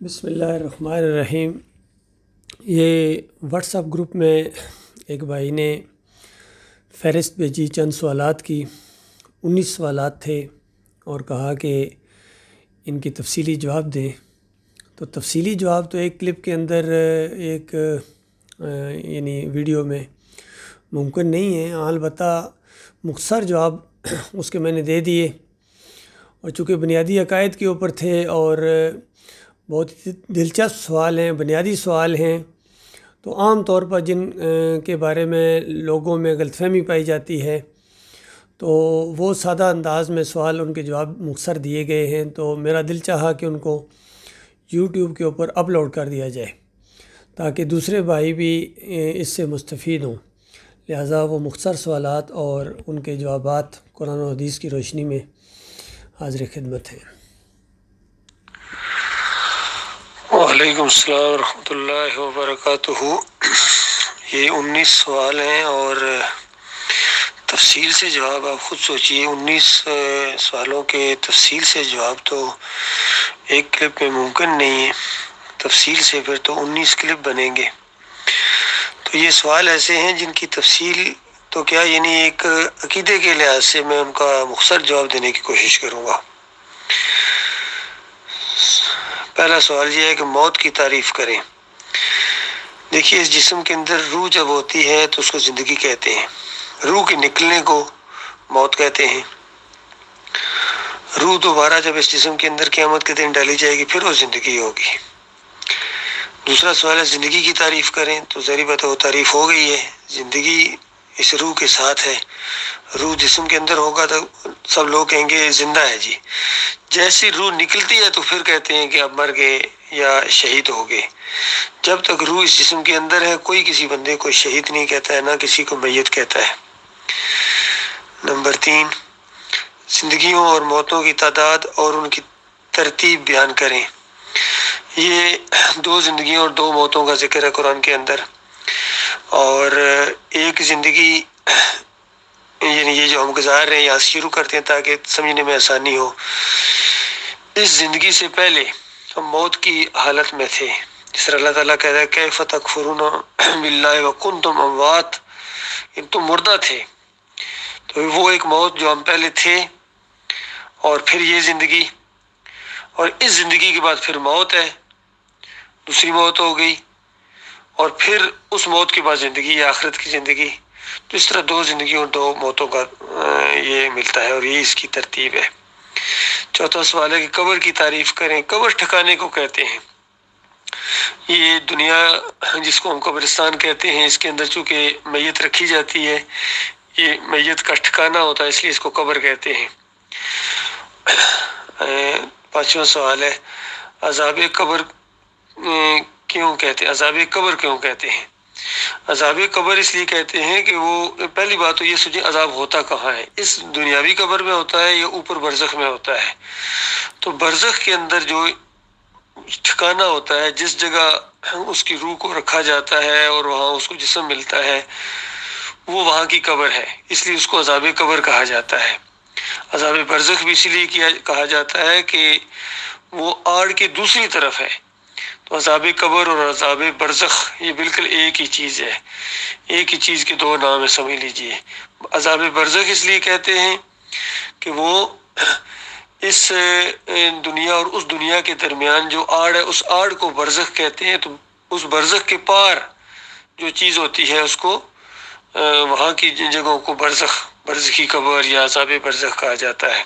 بسم اللہ الرحمن الرحیم۔ یہ واٹس ایپ گروپ میں ایک بھائی نے فہرست بھیجی چند سوالات کی، 19 سوالات تھے اور کہا کہ ان کی تفصیلی جواب دیں۔ تو تفصیلی جواب تو ایک کلپ کے اندر ایک یعنی ویڈیو میں ممکن نہیں ہے، البتہ مختصر جواب اس کے میں نے دے دیے، اور چونکہ بنیادی عقائد کے اوپر تھے اور بہت دلچسپ سوال ہیں، بنیادی سوال ہیں، تو عام طور پر جن کے بارے میں لوگوں میں غلط فہمی پائی جاتی ہے تو وہ سادہ انداز میں سوال ان کے جواب مختصر دیے گئے ہیں، تو میرا دل چاہا کہ ان کو یوٹیوب کے اوپر اپلوڈ کر دیا جائے تاکہ دوسرے بھائی بھی اس سے مستفید ہوں۔ لہٰذا وہ مختصر سوالات اور ان کے جوابات قرآن و حدیث کی روشنی میں حاضر خدمت ہیں۔ وعلیکم السلام ورحمۃ اللہ وبرکاتہ۔ یہ 19 سوال ہیں اور تفصیل سے جواب آپ خود سوچئے، 19 سوالوں کے تفصیل سے جواب تو ایک کلپ میں ممکن نہیں ہے، تفصیل سے پھر تو 19 کلپ بنیں گے۔ تو یہ سوال ایسے ہیں جن کی تفصیل تو کیا یعنی ایک عقیدے کے لحاظ سے میں ان کا مختصر جواب دینے کی کوشش کروں گا۔ پہلا سوال یہ ہے کہ موت کی تعریف کریں۔ دیکھیے، اس جسم کے اندر روح جب ہوتی ہے تو اس کو زندگی کہتے ہیں، روح کے نکلنے کو موت کہتے ہیں۔ روح دوبارہ جب اس جسم کے اندر قیامت کے دن ڈالی جائے گی پھر وہ زندگی ہوگی۔ دوسرا سوال ہے زندگی کی تعریف کریں، تو ظاہر بات ہے وہ تعریف ہو گئی ہے، زندگی اس روح کے ساتھ ہے۔ روح جسم کے اندر ہوگا تو سب لوگ کہیں گے زندہ ہے جی، جیسی روح نکلتی ہے تو پھر کہتے ہیں کہ اب مر گئے یا شہید ہو گئے۔ جب تک روح اس جسم کے اندر ہے کوئی کسی بندے کو شہید نہیں کہتا ہے، نہ کسی کو میت کہتا ہے۔ نمبر 3، زندگیوں اور موتوں کی تعداد اور ان کی ترتیب بیان کریں۔ یہ 2 زندگیوں اور 2 موتوں کا ذکر ہے قرآن کے اندر، اور ایک زندگی یعنی یہ جو ہم گزار رہے ہیں یہاں سے شروع کرتے ہیں تاکہ سمجھنے میں آسانی ہو۔ اس زندگی سے پہلے ہم موت کی حالت میں تھے، جس طرح اللہ تعالیٰ کہتا ہے کیف تکفرون باللہ وکنتم اموات، تم مردہ تھے۔ تو وہ ایک موت جو ہم پہلے تھے، اور پھر یہ زندگی، اور اس زندگی کے بعد پھر موت ہے، دوسری موت ہو گئی، اور پھر اس موت کے بعد زندگی یا آخرت کی زندگی۔ تو اس طرح 2 زندگیوں اور 2 موتوں کا یہ ملتا ہے، اور یہ اس کی ترتیب ہے۔ چوتھا سوال ہے کہ قبر کی تعریف کریں۔ قبر ٹھکانے کو کہتے ہیں۔ یہ دنیا جس کو ہم قبرستان کہتے ہیں، اس کے اندر چونکہ میت رکھی جاتی ہے، یہ میت کا ٹھکانہ ہوتا ہے، اس لیے اس کو قبر کہتے ہیں۔ 5واں سوال ہے عذاب قبر کیوں کہتے ہیں؟ عذاب قبر کیوں کہتے ہیں؟ عذاب قبر اس لیے کہتے ہیں کہ وہ پہلی بات تو یہ سوچیں عذاب ہوتا کہاں ہے، اس دنیاوی قبر میں ہوتا ہے یا اوپر برزخ میں ہوتا ہے؟ تو برزخ کے اندر جو ٹھکانہ ہوتا ہے، جس جگہ اس کی روح کو رکھا جاتا ہے اور وہاں اس کو جسم ملتا ہے، وہ وہاں کی قبر ہے، اس لیے اس کو عذاب قبر کہا جاتا ہے۔ عذاب برزخ بھی اسی لیے کہا جاتا ہے کہ وہ آڑ کی دوسری طرف ہے۔ تو عذاب قبر اور عذاب برزخ یہ بالکل ایک ہی چیز ہے، ایک ہی چیز کے 2 نام ہے، سمجھ لیجئے۔ عذاب برزخ اس لیے کہتے ہیں کہ وہ اس دنیا اور اس دنیا کے درمیان جو آڑ ہے، اس آڑ کو برزخ کہتے ہیں۔ تو اس برزخ کے پار جو چیز ہوتی ہے اس کو وہاں کی جگہوں کو برزخی قبر یا عذاب برزخ کہا جاتا ہے۔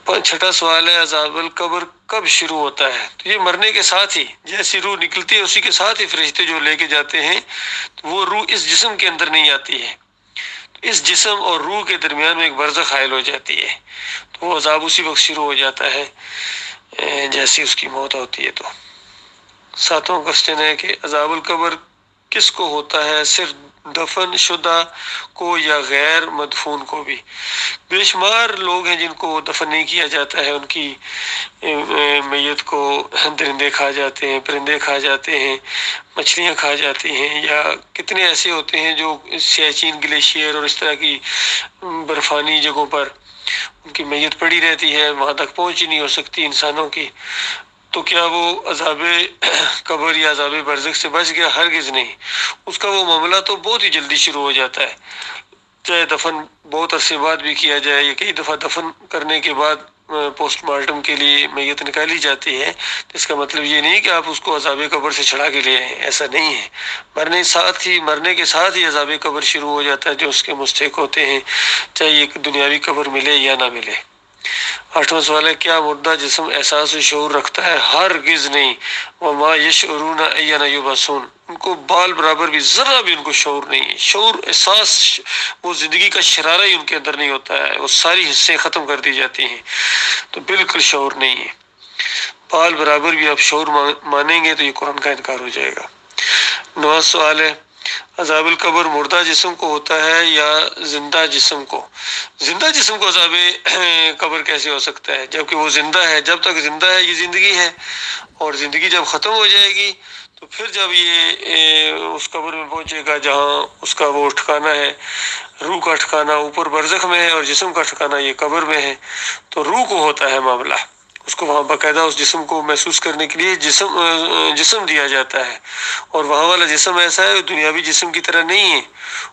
6واں سوال ہے عذاب القبر کب شروع ہوتا ہے؟ تو یہ مرنے کے ساتھ ہی، جیسی روح نکلتی ہے اسی کے ساتھ ہی فرشتے جو لے کے جاتے ہیں، تو وہ روح اس جسم کے اندر نہیں آتی ہے، اس جسم اور روح کے درمیان میں ایک برزخ حائل ہو جاتی ہے، تو وہ عذاب اسی وقت شروع ہو جاتا ہے جیسی اس کی موت ہوتی ہے۔ تو 7واں کوسچن ہے کہ عذاب القبر کس کو ہوتا ہے؟ صرف دفن شدہ کو یا غیر مدفون کو بھی؟ بے شمار لوگ ہیں جن کو دفن نہیں کیا جاتا ہے، ان کی میت کو درندے کھا جاتے ہیں، پرندے کھا جاتے ہیں، مچھلیاں کھا جاتی ہیں، یا کتنے ایسے ہوتے ہیں جو سیاچین گلیشیئر اور اس طرح کی برفانی جگہوں پر ان کی میت پڑی رہتی ہے، وہاں تک پہنچ ہی نہیں ہو سکتی انسانوں کی، تو کیا وہ عذاب قبر یا عذاب برزخ سے بچ گیا؟ ہرگز نہیں۔ اس کا وہ معاملہ تو بہت ہی جلدی شروع ہو جاتا ہے، چاہے دفن بہت عرصے بعد بھی کیا جائے یا کئی دفعہ دفن کرنے کے بعد پوسٹ مارٹم کے لیے میت نکالی جاتی ہے، تو اس کا مطلب یہ نہیں کہ آپ اس کو عذاب قبر سے چھڑا کے لے آئیں، ایسا نہیں ہے۔ مرنے کے ساتھ ہی عذاب قبر شروع ہو جاتا ہے جو اس کے مستحق ہوتے ہیں، چاہے یہ دنیاوی قبر ملے یا نہ ملے۔ 8واں سوال ہے، کیا مردہ جسم احساس و شعور رکھتا ہے؟ ہرگز نہیں۔ وما یشعرون ایان یبعثون، ان کو بال برابر بھی، ذرا بھی ان کو شعور نہیں ہے، شعور احساس، وہ زندگی کا شرارہ ہی ان کے اندر نہیں ہوتا ہے، وہ ساری حصے ختم کر دی جاتی ہیں، تو بالکل شعور نہیں ہے۔ بال برابر بھی آپ شعور مانیں گے تو یہ قرآن کا انکار ہو جائے گا۔ 9واں سوال ہے، عذاب القبر مردہ جسم کو ہوتا ہے یا زندہ جسم کو؟ زندہ جسم کو عذاب قبر کیسے ہو سکتا ہے جبکہ وہ زندہ ہے؟ جب تک زندہ ہے یہ زندگی ہے، اور زندگی جب ختم ہو جائے گی تو پھر جب یہ اس قبر میں پہنچے گا جہاں اس کا وہ ٹھکانہ ہے، روح کا ٹھکانہ اوپر برزخ میں ہے اور جسم کا ٹھکانہ یہ قبر میں ہے، تو روح کو ہوتا ہے معاملہ، اس کو وہاں باقاعدہ اس جسم کو محسوس کرنے کے لیے جسم دیا جاتا ہے، اور وہاں والا جسم ایسا ہے دنیاوی جسم کی طرح نہیں ہے،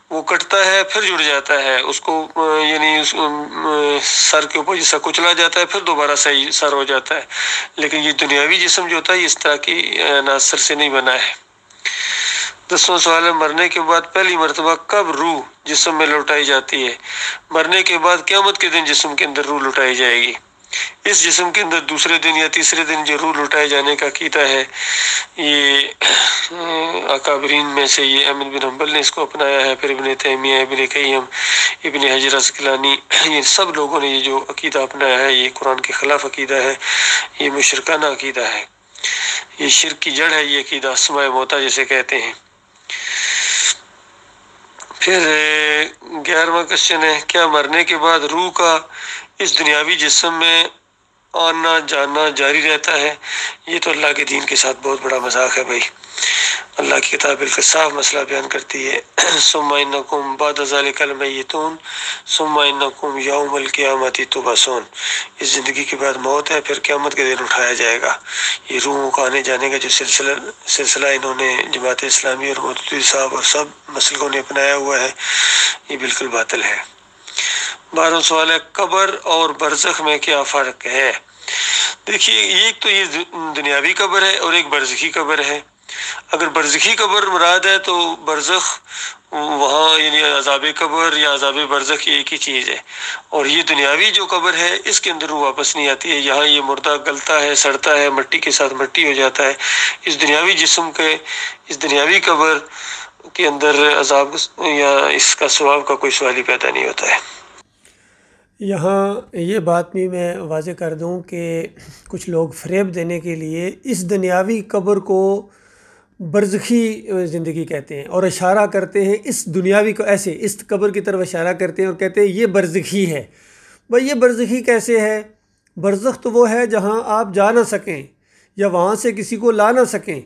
وہ کٹتا ہے پھر جڑ جاتا ہے، اس کو یعنی سر کے اوپر جیسا کچلا جاتا ہے پھر دوبارہ صحیح سر ہو جاتا ہے، لیکن یہ دنیاوی جسم جو ہوتا ہے اس طرح کی عناصر سے نہیں بنا ہے۔ 10واں سوال ہے، مرنے کے بعد پہلی مرتبہ کب روح جسم میں لوٹائی جاتی ہے؟ مرنے کے بعد قیامت کے دن جسم کے اندر روح لوٹائی جائے گی۔ اس جسم کے اندر دوسرے دن یا تیسرے دن جو روح لوٹائے جانے کا عقیدہ ہے، یہ اکابرین میں سے یہ احمد بن حنبل نے اس کو اپنایا ہے، پھر ابن تیمیہ، ابن قیم، ابن حجر عسقلانی، یہ سب لوگوں نے یہ جو عقیدہ اپنایا ہے یہ قرآن کے خلاف عقیدہ ہے، یہ مشرکانہ عقیدہ ہے، یہ شرک کی جڑ ہے، یہ عقیدہ اسماء موتا جسے کہتے ہیں۔ پھر 11واں کوشچن ہے، کیا مرنے کے بعد روح کا اس دنیاوی جسم میں آنا جانا جاری رہتا ہے؟ یہ تو اللہ کے دین کے ساتھ بہت بڑا مذاق ہے بھائی۔ اللہ کی کتاب بالکل صاف مسئلہ بیان کرتی ہے، ثم انکم بعد ذلک المیتون ثم انکم یوم القیامۃ تبعثون، اس زندگی کے بعد موت ہے، پھر قیامت کے دن اٹھایا جائے گا۔ یہ روحوں کا آنے جانے کا جو سلسلہ انہوں نے جماعت اسلامی اور مودودی صاحب اور سب مسلکوں نے اپنایا ہوا ہے، یہ بالکل باطل ہے۔ 12واں سوال ہے، قبر اور برزخ میں کیا فرق ہے؟ دیکھیے، ایک تو یہ دنیاوی قبر ہے اور ایک برزخی قبر ہے۔ اگر برزخی قبر مراد ہے تو برزخ وہاں یعنی عذاب قبر یا عذاب برزخ ایک ہی چیز ہے، اور یہ دنیاوی جو قبر ہے اس کے اندر وہ واپس نہیں آتی ہے، یہاں یہ مردہ گلتا ہے، سڑتا ہے، مٹی کے ساتھ مٹی ہو جاتا ہے۔ اس دنیاوی جسم کے اس دنیاوی قبر کے اندر عذاب یا اس کا ثواب کا کوئی سوال ہی پیدا نہیں ہوتا ہے۔ یہاں یہ بات بھی میں واضح کر دوں کہ کچھ لوگ فریب دینے کے لیے اس دنیاوی قبر کو برزخی زندگی کہتے ہیں اور اشارہ کرتے ہیں اس دنیاوی کو ایسے اس قبر کی طرف اشارہ کرتے ہیں اور کہتے ہیں یہ برزخی ہے۔ بھائی یہ برزخی کیسے ہے؟ برزخ تو وہ ہے جہاں آپ جا نہ سکیں یا وہاں سے کسی کو لا نہ سکیں۔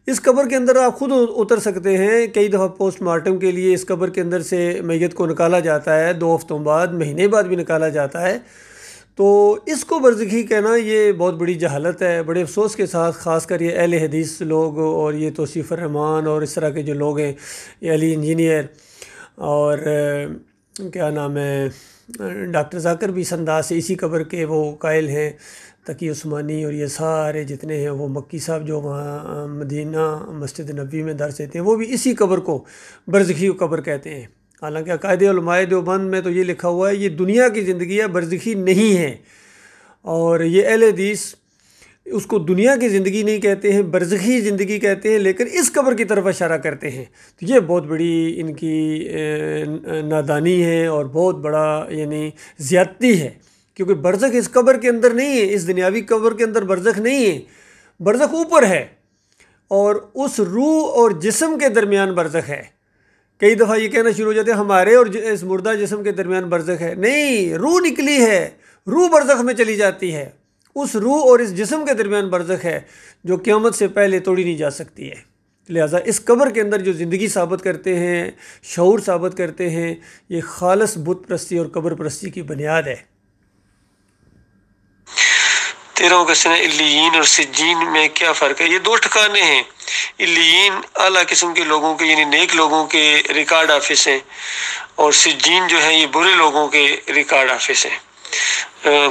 اس قبر کے اندر آپ خود اتر سکتے ہیں، کئی دفعہ پوسٹ مارٹم کے لیے اس قبر کے اندر سے میت کو نکالا جاتا ہے، 2 ہفتوں بعد، مہینے بعد بھی نکالا جاتا ہے، تو اس کو برزخی کہنا یہ بہت بڑی جہالت ہے۔ بڑے افسوس کے ساتھ خاص کر یہ اہل حدیث لوگ اور یہ توصیف الرحمان اور اس طرح کے جو لوگ ہیں، یہ علی انجینئر اور کیا نام ہے ڈاکٹر ذاکر بھی اس انداز سے اسی قبر کے وہ قائل ہیں، تقی عثمانی اور یہ سارے جتنے ہیں، وہ مکی صاحب جو وہاں مدینہ مسجد نبوی میں درس دیتے ہیں وہ بھی اسی قبر کو برزخی قبر کہتے ہیں۔ حالانکہ عقائد علماء دیوبند میں تو یہ لکھا ہوا ہے یہ دنیا کی زندگی ہے، برزخی نہیں ہے، اور یہ اہل حدیث اس کو دنیا کی زندگی نہیں کہتے ہیں، برزخی زندگی کہتے ہیں، لیکن اس قبر کی طرف اشارہ کرتے ہیں۔ تو یہ بہت بڑی ان کی نادانی ہے اور بہت بڑا یعنی زیادتی ہے، کیونکہ برزخ اس قبر کے اندر نہیں ہے، اس دنیاوی قبر کے اندر برزخ نہیں ہے، برزخ اوپر ہے، اور اس روح اور جسم کے درمیان برزخ ہے۔ کئی دفعہ یہ کہنا شروع ہو جاتے ہیں ہمارے اور اس مردہ جسم کے درمیان برزخ ہے، نہیں، روح نکلی ہے، روح برزخ میں چلی جاتی ہے، اس روح اور اس جسم کے درمیان برزخ ہے جو قیامت سے پہلے توڑی نہیں جا سکتی ہے۔ لہٰذا اس قبر کے اندر جو زندگی ثابت کرتے ہیں، شعور ثابت کرتے ہیں، یہ خالص بت پرستی اور قبر پرستی کی بنیاد ہے۔ 13واں کوشچن ہے علیین اور سجین میں کیا فرق ہے؟ یہ دو ٹھکانے ہیں۔ علیین اعلیٰ قسم کے لوگوں کے یعنی نیک لوگوں کے ریکارڈ آفس ہیں، اور سجین جو ہے یہ برے لوگوں کے ریکارڈ آفس ہیں۔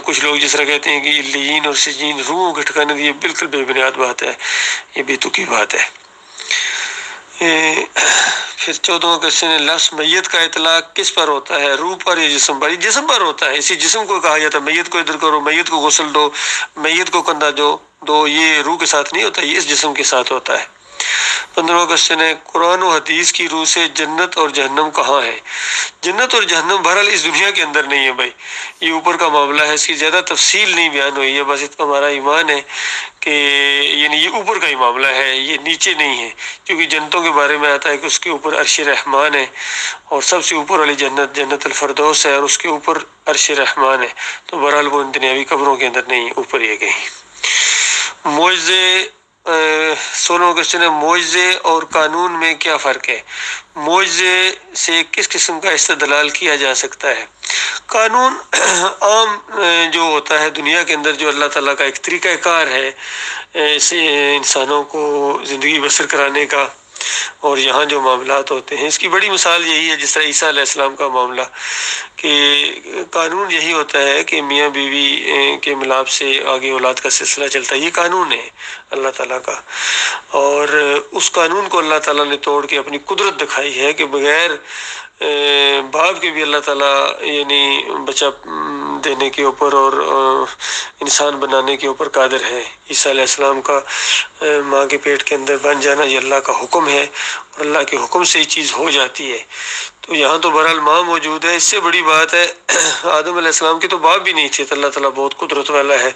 کچھ لوگ جس طرح کہتے ہیں کہ علیین اور سجین روحوں کے ٹھکانے، یہ بالکل بے بنیاد بات ہے، یہ بے تکی بات ہے۔ پھر 14واں کوشچن ہے لفظ میت کا اطلاق کس پر ہوتا ہے؟ روح پر یا جسم پر؟ جسم پر ہوتا ہے، اسی جسم کو کہا جاتا ہے میت کو ادھر کرو، میت کو غسل دو، میت کو کندھا دو، یہ روح کے ساتھ نہیں ہوتا، یہ اس جسم کے ساتھ ہوتا ہے۔ 15واں کوشچن ہے قرآن و حدیث کی روح سے جنت اور جہنم کہاں ہے؟ جنت اور جہنم بہرحال اس دنیا کے اندر نہیں ہے بھائی، یہ اوپر کا معاملہ ہے، اس کی زیادہ تفصیل نہیں بیان ہوئی ہے، بس اتنا ہمارا ایمان ہے کہ یعنی یہ اوپر کا ہی معاملہ ہے، یہ نیچے نہیں ہے، کیونکہ جنتوں کے بارے میں آتا ہے کہ اس کے اوپر عرش رحمان ہے، اور سب سے اوپر والی جنت جنت الفردوس ہے، اور اس کے اوپر عرش رحمان ہے، تو بہرحال وہ ان دنیاوی قبروں کے اندر نہیں، اوپر ہی کہیں۔ معجزے 16واں کوشچن ہے معجزے اور قانون میں کیا فرق ہے؟ معجزے سے کس قسم کا استدلال کیا جا سکتا ہے؟ قانون عام جو ہوتا ہے دنیا کے اندر، جو اللہ تعالیٰ کا ایک طریقہ کار ہے انسانوں کو زندگی بسر کرانے کا، اور یہاں جو معاملات ہوتے ہیں، اس کی بڑی مثال یہی ہے جس طرح عیسیٰ علیہ السلام کا معاملہ، کہ قانون یہی ہوتا ہے کہ میاں بیوی کے ملاپ سے آگے اولاد کا سلسلہ چلتا ہے، یہ قانون ہے اللہ تعالیٰ کا، اور اس قانون کو اللہ تعالیٰ نے توڑ کے اپنی قدرت دکھائی ہے کہ بغیر باپ کے بھی اللہ تعالیٰ یعنی بچہ دینے کے اوپر اور انسان بنانے کے اوپر قادر ہے۔ عیسیٰ علیہ السلام کا ماں کے پیٹ کے اندر بن جانا یہ اللہ کا حکم ہے، اور اللہ کے حکم سے یہ چیز ہو جاتی ہے، تو یہاں تو بہرحال ماں موجود ہے، اس سے بڑی بات ہے آدم علیہ السلام کے تو باپ بھی نہیں تھے، تو اللہ تعالیٰ بہت قدرت والا ہے،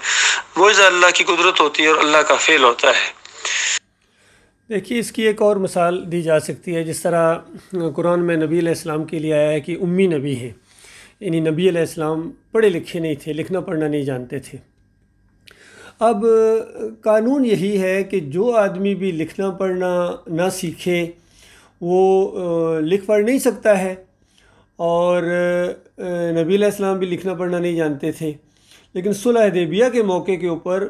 معجزہ اللہ کی قدرت ہوتی ہے اور اللہ کا فعل ہوتا ہے۔ دیکھیے اس کی ایک اور مثال دی جا سکتی ہے، جس طرح قرآن میں نبی علیہ السلام کے لیے آیا ہے کہ امی نبی ہیں، یعنی نبی علیہ السلام پڑھے لکھے نہیں تھے، لکھنا پڑھنا نہیں جانتے تھے۔ اب قانون یہی ہے کہ جو آدمی بھی لکھنا پڑھنا نہ سیکھے وہ لکھ پڑھ نہیں سکتا ہے، اور نبی علیہ السلام بھی لکھنا پڑھنا نہیں جانتے تھے، لیکن صلح حدیبیہ کے موقع کے اوپر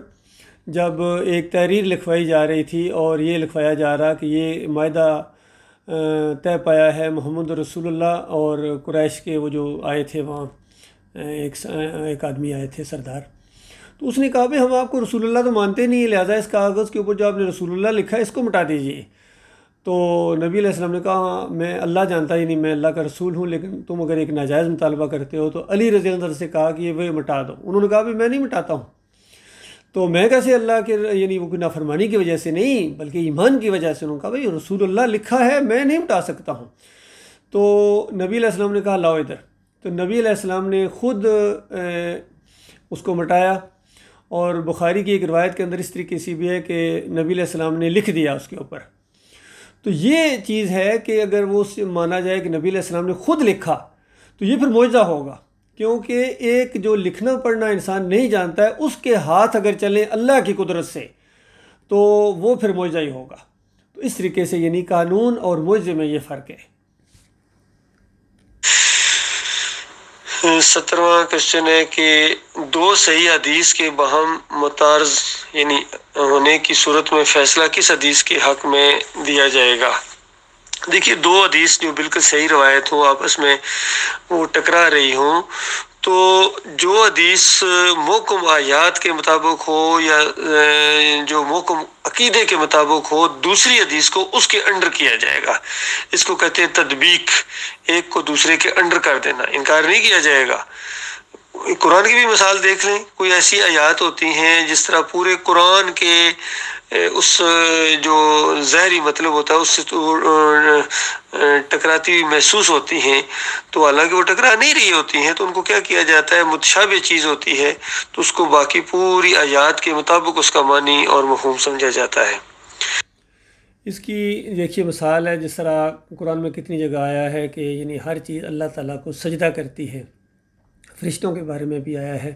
جب ایک تحریر لکھوائی جا رہی تھی اور یہ لکھوایا جا رہا کہ یہ معاہدہ طے پایا ہے محمد رسول اللہ اور قریش کے وہ جو آئے تھے وہاں، ایک آدمی آئے تھے سردار، تو اس نے کہا بھائی ہم آپ کو رسول اللہ تو مانتے نہیں ہیں، لہٰذا اس کاغذ کے اوپر جو آپ نے رسول اللہ لکھا ہے اس کو مٹا دیجئے۔ تو نبی علیہ السلام نے کہا میں اللہ جانتا ہی نہیں، میں اللہ کا رسول ہوں، لیکن تم اگر ایک ناجائز مطالبہ کرتے ہو، تو علی رضی اللہ عنہ سے کہا کہ یہ وہ مٹا دو۔ انہوں نے کہا بھائی میں نہیں مٹاتا ہوں، تو میں کیسے اللہ کے یعنی وہ نافرمانی کی وجہ سے نہیں بلکہ ایمان کی وجہ سے، انہوں نے کہا بھائی رسول اللہ لکھا ہے میں نہیں مٹا سکتا ہوں۔ تو نبی علیہ السلام نے کہا لاؤ ادھر، تو نبی علیہ السلام نے خود اس کو مٹایا، اور بخاری کی ایک روایت کے اندر اس طریقے سے بھی ہے کہ نبی علیہ السلام نے لکھ دیا اس کے اوپر۔ تو یہ چیز ہے کہ اگر وہ مانا جائے کہ نبی علیہ السلام نے خود لکھا تو یہ پھر معجزہ ہوگا، کیونکہ ایک جو لکھنا پڑھنا انسان نہیں جانتا ہے اس کے ہاتھ اگر چلیں اللہ کی قدرت سے تو وہ پھر معجزہ ہی ہوگا۔ تو اس طریقے سے یعنی قانون اور معجزے میں یہ فرق ہے۔ 17واں کوشچن ہے کہ دو صحیح حدیث کے باہم متعارض یعنی ہونے کی صورت میں فیصلہ کس حدیث کے حق میں دیا جائے گا؟ دیکھیے دو حدیث جو بالکل صحیح روایت ہو آپس میں وہ ٹکرا رہی ہوں، تو جو حدیث محکم آیات کے مطابق ہو یا جو محکم عقیدے کے مطابق ہو، دوسری حدیث کو اس کے انڈر کیا جائے گا، اس کو کہتے ہیں تطبیق، ایک کو دوسرے کے انڈر کر دینا، انکار نہیں کیا جائے گا۔ قرآن کی بھی مثال دیکھ لیں، کوئی ایسی آیات ہوتی ہیں جس طرح پورے قرآن کے اس جو ظاہری مطلب ہوتا ہے اس سے تو ٹکراتی ہوئی محسوس ہوتی ہیں، تو حالانکہ وہ ٹکرا نہیں رہی ہوتی ہیں، تو ان کو کیا کیا جاتا ہے، متشابہ چیز ہوتی ہے تو اس کو باقی پوری آیات کے مطابق اس کا معنی اور مفہوم سمجھا جاتا ہے۔ اس کی دیکھیے مثال ہے جس طرح قرآن میں کتنی جگہ آیا ہے کہ یعنی ہر چیز اللہ تعالیٰ کو سجدہ کرتی ہے، فرشتوں کے بارے میں بھی آیا ہے۔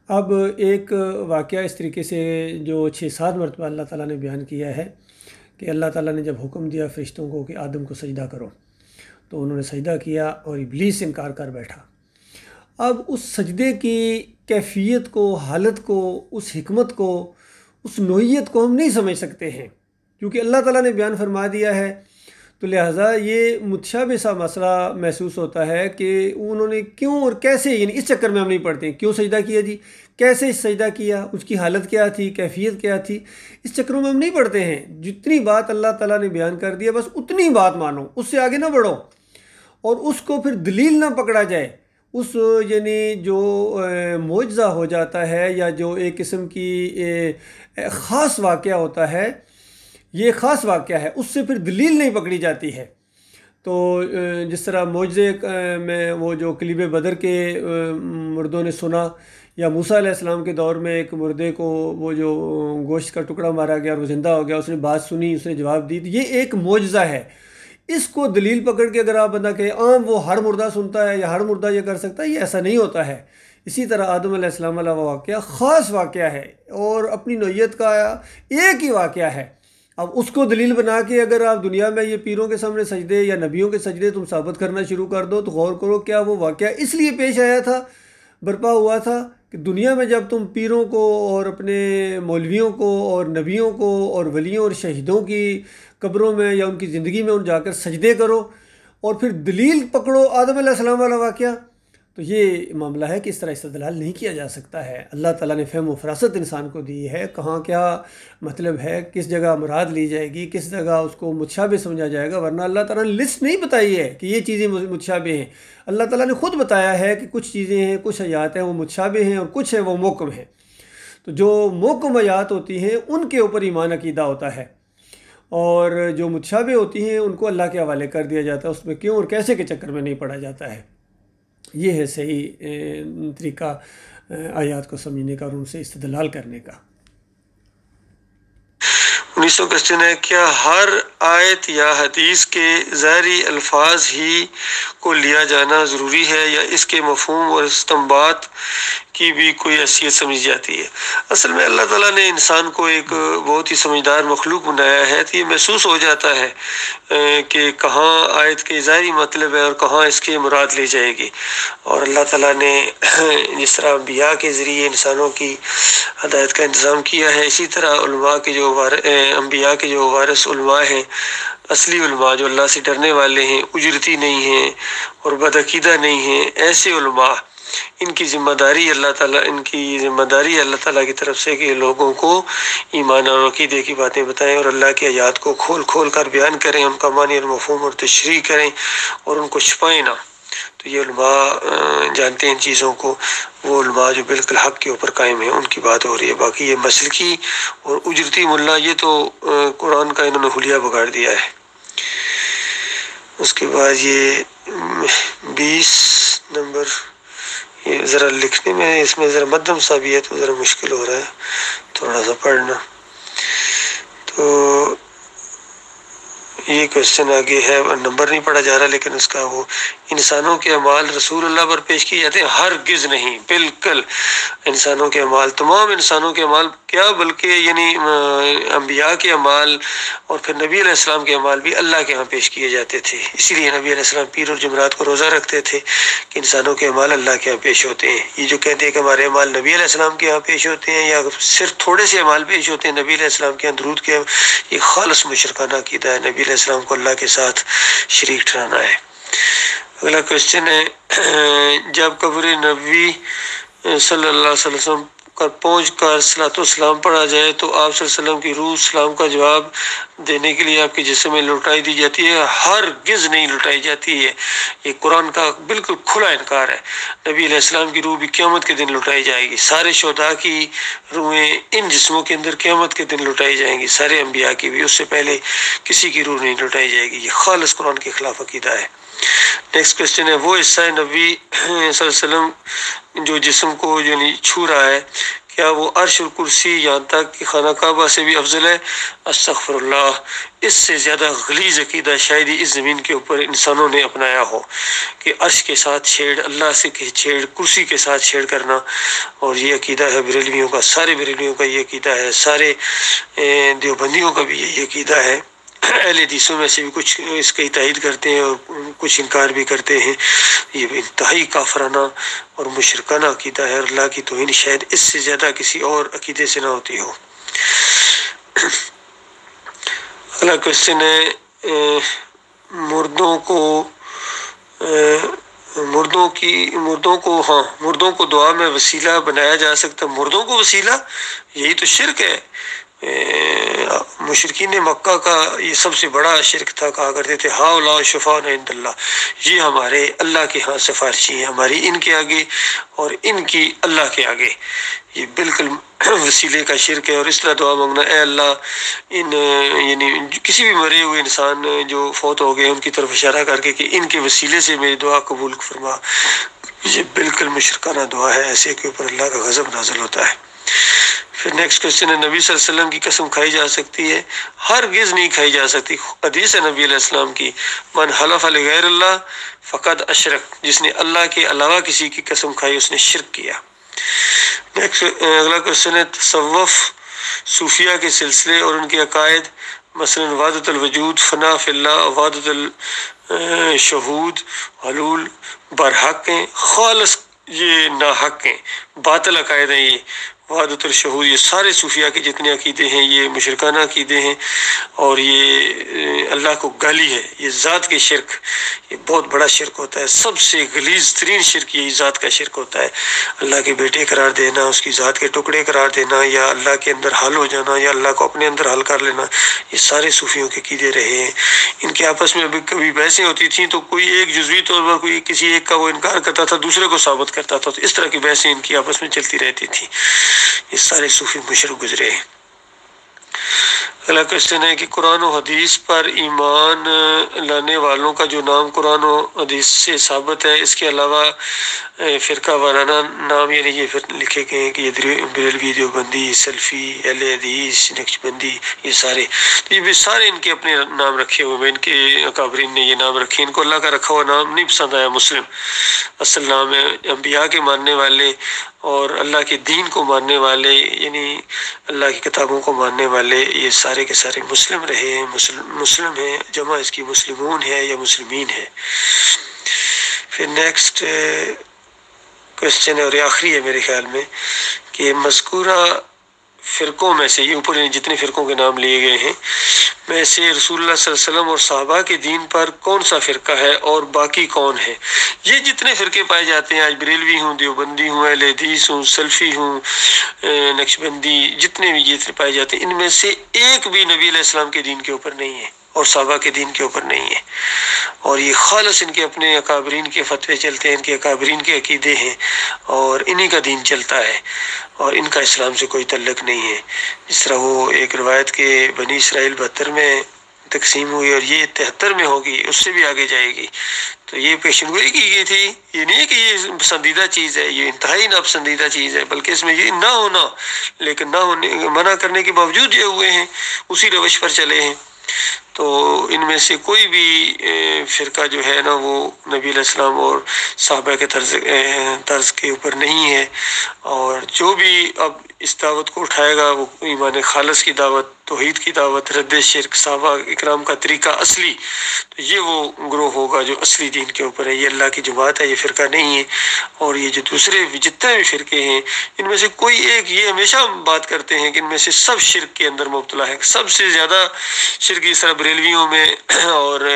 اب ایک واقعہ اس طریقے سے جو 6-7 مرتبہ اللہ تعالیٰ نے بیان کیا ہے کہ اللہ تعالیٰ نے جب حکم دیا فرشتوں کو کہ آدم کو سجدہ کرو تو انہوں نے سجدہ کیا اور ابلیس انکار کر بیٹھا۔ اب اس سجدے کی کیفیت کو، حالت کو، اس حکمت کو، اس نوعیت کو ہم نہیں سمجھ سکتے ہیں، کیونکہ اللہ تعالیٰ نے بیان فرما دیا ہے۔ تو لہٰذا یہ متشابہ سا مسئلہ محسوس ہوتا ہے کہ انہوں نے کیوں اور کیسے، یعنی اس چکر میں ہم نہیں پڑتے ہیں کیوں سجدہ کیا جی، کیسے سجدہ کیا، اس کی حالت کیا تھی، کیفیت کیا تھی، اس چکروں میں ہم نہیں پڑتے ہیں۔ جتنی بات اللہ تعالیٰ نے بیان کر دیا بس اتنی بات مانو، اس سے آگے نہ بڑھو، اور اس کو پھر دلیل نہ پکڑا جائے۔ اس یعنی جو معجزہ ہو جاتا ہے یا جو ایک قسم کی خاص واقعہ ہوتا ہے، یہ خاص واقعہ ہے، اس سے پھر دلیل نہیں پکڑی جاتی ہے۔ تو جس طرح معجزے میں وہ جو کلیب بدر کے مردوں نے سنا، یا موسیٰ علیہ السلام کے دور میں ایک مردے کو وہ جو گوشت کا ٹکڑا مارا گیا اور وہ زندہ ہو گیا، اس نے بات سنی، اس نے جواب دی، یہ ایک معجزہ ہے۔ اس کو دلیل پکڑ کے اگر آپ بندہ کہے عام وہ ہر مردہ سنتا ہے یا ہر مردہ یہ کر سکتا ہے، یہ ایسا نہیں ہوتا ہے۔ اسی طرح آدم علیہ السلام والا واقعہ خاص واقعہ ہے اور اپنی نوعیت کا ایک ہی واقعہ ہے۔ اب اس کو دلیل بنا کے اگر آپ دنیا میں یہ پیروں کے سامنے سجدے یا نبیوں کے سجدے تم ثابت کرنا شروع کر دو، تو غور کرو کیا وہ واقعہ اس لیے پیش آیا تھا، برپا ہوا تھا کہ دنیا میں جب تم پیروں کو اور اپنے مولویوں کو اور نبیوں کو اور ولیوں اور شہیدوں کی قبروں میں یا ان کی زندگی میں ان جا کر سجدے کرو اور پھر دلیل پکڑو آدم علیہ السلام والا واقعہ، تو یہ معاملہ ہے کہ اس طرح استدلال نہیں کیا جا سکتا ہے۔ اللہ تعالیٰ نے فہم و فراست انسان کو دی ہے، کہاں کیا مطلب ہے، کس جگہ مراد لی جائے گی، کس جگہ اس کو متشابہ سمجھا جائے گا، ورنہ اللہ تعالیٰ نے لسٹ نہیں بتائی ہے کہ یہ چیزیں متشابہ ہیں۔ اللہ تعالیٰ نے خود بتایا ہے کہ کچھ چیزیں ہیں، کچھ آیات ہیں وہ متشابہ ہیں اور کچھ ہیں وہ محکم ہیں۔ تو جو محکم آیات ہوتی ہیں ان کے اوپر ایمان عقیدہ ہوتا ہے، اور جو متشابہ ہوتی ہیں ان کو اللہ کے حوالے کر دیا جاتا ہے، اس میں کیوں اور کیسے کے چکر میں نہیں پڑا جاتا ہے۔ یہ ہے صحیح طریقہ آیات کو سمجھنے کا اور ان سے استدلال کرنے کا۔ 1900 کوشچن ہے، کیا ہر آیت یا حدیث کے ظاہری الفاظ ہی کو لیا جانا ضروری ہے یا اس کے مفہوم اور استنباط کی بھی کوئی حیثیت سمجھی جاتی ہے؟ اصل میں اللہ تعالیٰ نے انسان کو ایک بہت ہی سمجھدار مخلوق بنایا ہے، تو یہ محسوس ہو جاتا ہے کہ کہاں آیت کے ظاہری مطلب ہے اور کہاں اس کی مراد لی جائے گی۔ اور اللہ تعالیٰ نے جس طرح انبیاء کے ذریعے انسانوں کی ہدایت کا انتظام کیا ہے، اسی طرح علماء کے جو انبیاء کے جو وارث علماء ہیں، اصلی علماء جو اللہ سے ڈرنے والے ہیں، اجرتی نہیں ہیں اور بدعقیدہ نہیں ہیں، ایسے علماء، ان کی ذمہ داری اللہ تعالیٰ کی طرف سے کہ لوگوں کو ایمان اور عقیدے کی باتیں بتائیں اور اللہ کی آیات کو کھول کھول کر بیان کریں، ان کا معنی اور مفہوم اور تشریح کریں اور ان کو چھپائیں نہ۔ تو یہ علماء جانتے ہیں ان چیزوں کو، وہ علماء جو بالکل حق کے اوپر قائم ہیں، ان کی بات ہو رہی ہے۔ باقی یہ مسلکی اور اجرتی ملا، یہ تو قرآن کا انہوں نے حلیہ بگاڑ دیا ہے۔ اس کے بعد یہ 20 نمبر، یہ ذرا لکھنے میں اس میں ذرا مدھم سا بھی ہے تو ذرا مشکل ہو رہا ہے تھوڑا سا پڑھنا۔ تو یہ کوشچن آگے ہے، نمبر نہیں پڑھا جا رہا لیکن اس کا وہ، انسانوں کے اعمال رسول اللہ پر پیش کیے جاتے ہیں؟ ہرگز نہیں، بالکل انسانوں کے اعمال، تمام انسانوں کے اعمال کیا بلکہ یعنی انبیاء کے اعمال اور پھر نبی علیہ السلام کے اعمال بھی اللہ کے ہاں پیش کیے جاتے تھے۔ اسی لیے نبی علیہ السلام پیر اور جمعرات کو روزہ رکھتے تھے کہ انسانوں کے اعمال اللہ کے ہاں پیش ہوتے ہیں۔ یہ جو کہتے ہیں کہ ہمارے اعمال نبی علیہ السلام کے ہاں پیش ہوتے ہیں یا صرف تھوڑے سے اعمال پیش ہوتے ہیں نبی علیہ السلام کے ہاں درود کے، یہ خالص مشرکانہ عقیدہ ہے، نبی علیہ السلام کو اللہ کے ساتھ شریک ٹھہرانا ہے۔ اگلا کوشچن ہے، جب قبر نبی صلی اللہ علیہ وسلم پر پہنچ کر صلاۃ والسلام پڑھا جائے تو آپ صلی اللہ علیہ وسلم کی روح سلام کا جواب دینے کے لیے آپ کے جسم میں لوٹائی دی جاتی ہے؟ ہرگز نہیں لوٹائی جاتی ہے، یہ قرآن کا بالکل کھلا انکار ہے۔ نبی علیہ السلام کی روح بھی قیامت کے دن لوٹائی جائے گی، سارے شہداء کی روحیں ان جسموں کے اندر قیامت کے دن لوٹائی جائیں گی، سارے انبیاء کی بھی، اس سے پہلے کسی کی روح نہیں لوٹائی جائے گی۔ یہ خالص قرآن کے خلاف عقیدہ ہے۔ نیکسٹ کوشچن ہے، وہ حصہ نبی صلی اللہ علیہ وسلم جو جسم کو یعنی چھو رہا ہے، کیا وہ عرش اور کرسی یہاں تک کہ خانہ کعبہ سے بھی افضل ہے؟ استغفر اللہ، اس سے زیادہ غلیظ عقیدہ شاید ہی اس زمین کے اوپر انسانوں نے اپنایا ہو کہ عرش کے ساتھ چھیڑ، اللہ سے چھیڑ، کرسی کے ساتھ چھیڑ کرنا۔ اور یہ عقیدہ ہے بریلویوں کا، سارے بریلویوں کا یہ عقیدہ ہے، سارے دیوبندیوں کا بھی یہی عقیدہ ہے اہل حدیثوں میں سے بھی کچھ اس کی تائید کرتے ہیں اور کچھ انکار بھی کرتے ہیں۔ یہ انتہائی کافرانہ اور مشرکانہ عقیدہ ہے، اور اللہ کی توہین شاید اس سے زیادہ کسی اور عقیدے سے نہ ہوتی ہو۔ اگلا کوشچن ہے مردوں کو دعا میں وسیلہ بنایا جا سکتا؟ مردوں کو وسیلہ، یہی تو شرک ہے۔ مشرکین مکہ کا یہ سب سے بڑا شرک تھا، کہا کرتے تھے ہؤلاء شفاعنا عند اللہ، یہ ہمارے اللہ کے ہاں سفارشی ہیں، ہماری ان کے آگے اور ان کی اللہ کے آگے۔ یہ بالکل وسیلے کا شرک ہے۔ اور اس طرح دعا مانگنا، اے اللہ یعنی کسی بھی مرے ہوئے انسان جو فوت ہو گئے ان کی طرف اشارہ کر کے کہ ان کے وسیلے سے میری دعا قبول فرما، یہ بالکل مشرکانہ دعا ہے، ایسے کے اوپر اللہ کا غضب نازل ہوتا ہے۔ پھر نیکسٹ کوشچن ہے، نبی صلی اللہ علیہ وسلم کی قسم کھائی جا سکتی ہے؟ ہرگز نہیں کھائی جا سکتی۔ حدیث ہے نبی علیہ السلام کی، من حلف لغیر اللہ فقد اشرک، جس نے اللہ کے علاوہ کسی کی قسم کھائی اس نے شرک کیا۔ اگلا کوشچن ہے، تصوف صوفیہ کے سلسلے اور ان کے عقائد، مثلا وحدت الوجود، فنا فی اللہ، وحدت الشہود، حلول برحق ہیں، خالص یہ ناحق ہیں، باطل عقائد ہیں۔ یہ وحدت الشہود، یہ سارے صوفیہ کے جتنے عقیدے ہیں یہ مشرکانہ عقیدے ہیں، اور یہ اللہ کو گالی ہے، یہ ذات کے شرک، یہ بہت بڑا شرک ہوتا ہے، سب سے غلیظ ترین شرک یہی ذات کا شرک ہوتا ہے۔ اللہ کے بیٹے قرار دینا، اس کی ذات کے ٹکڑے قرار دینا، یا اللہ کے اندر حل ہو جانا، یا اللہ کو اپنے اندر حل کر لینا، یہ سارے صوفیوں کے عقیدے رہے ہیں۔ ان کے آپس میں کبھی بحثیں ہوتی تھیں تو کوئی ایک جزوی طور پر کوئی کسی ایک کا وہ انکار کرتا تھا، دوسرے کو ثابت کرتا تھا، تو اس طرح کی بحثیں ان کی آپس میں چلتی رہتی تھیں۔ یہ سارے صوفی مشرک گزرے ہیں۔ اگلا کوشچن ہے کہ قرآن و حدیث پر ایمان لانے والوں کا جو نام قرآن و حدیث سے ثابت ہے، اس کے علاوہ فرقہ وارانہ نام یعنی یہ لکھے گئے ہیں کہ یہ بریلوی، دیوبندی، سلفی، اہل حدیث، نقشبندی، یہ سارے، تو یہ بھی سارے ان کے اپنے نام رکھے ہوئے ہیں، ان کے اکابرین نے یہ نام رکھے، ان کو اللہ کا رکھا ہوا نام نہیں پسند آیا۔ مسلم اصل نام ہے، انبیاء کے ماننے والے اور اللہ کے دین کو ماننے والے، یعنی اللہ کی کتابوں کو ماننے والے، یہ سارے کے سارے مسلم رہے ہیں، مسلم ہیں، جمع اس کی مسلمون ہے یا مسلمین ہے۔ پھر نیکسٹ کوشچن ہے اور یہ آخری ہے میرے خیال میں، کہ مذکورہ فرقوں میں سے، یہ اوپر جتنے فرقوں کے نام لیے گئے ہیں میں سے، رسول اللہ صلی اللہ علیہ وسلم اور صحابہ کے دین پر کون سا فرقہ ہے اور باقی کون ہے؟ یہ جتنے فرقے پائے جاتے ہیں، آج بریلوی ہوں، دیوبندی ہوں، اہل حدیث ہوں، سلفی ہوں، نقشبندی، جتنے بھی یہ پائے جاتے ہیں، ان میں سے ایک بھی نبی علیہ السلام کے دین کے اوپر نہیں ہے اور صحابہ کے دین کے اوپر نہیں ہے، اور یہ خالص ان کے اپنے اکابرین کے فتوے چلتے ہیں، ان کے اکابرین کے عقیدے ہیں، اور انہی کا دین چلتا ہے، اور ان کا اسلام سے کوئی تعلق نہیں ہے۔ جس طرح وہ ایک روایت کے بنی اسرائیل 72 میں تقسیم ہوئی اور یہ 73 میں ہوگی، اس سے بھی آگے جائے گی، تو یہ پیشن گوئی کی گئی تھی۔ یہ نہیں ہے کہ یہ پسندیدہ چیز ہے، یہ انتہائی ناپسندیدہ چیز ہے، بلکہ اس میں یہ نہ ہونا، لیکن نہ ہونے منع کرنے کے باوجود یہ ہوئے ہیں، اسی روش پر چلے ہیں۔ تو ان میں سے کوئی بھی فرقہ جو ہے نا وہ نبی علیہ السلام اور صحابہ کے طرز کے اوپر نہیں ہے، اور جو بھی اب اس دعوت کو اٹھائے گا وہ ایمان خالص کی دعوت، توحید کی دعوت، رد شرک، صحابہ اکرام کا طریقہ اصلی، تو یہ وہ گروہ ہوگا جو اصلی دین کے اوپر ہے، یہ اللہ کی جماعت ہے، یہ فرقہ نہیں ہے۔ اور یہ جو دوسرے جتنے بھی فرقے ہیں، ان میں سے کوئی ایک، یہ ہمیشہ بات کرتے ہیں کہ ان میں سے سب شرک کے اندر مبتلا ہے، سب سے زیادہ شرک اس طرح بریلویوں میں اور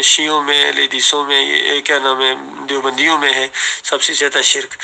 شیعوں میں، حدیثوں میں، یہ کیا نام ہے، دیوبندیوں میں ہے سب سے زیادہ شرک۔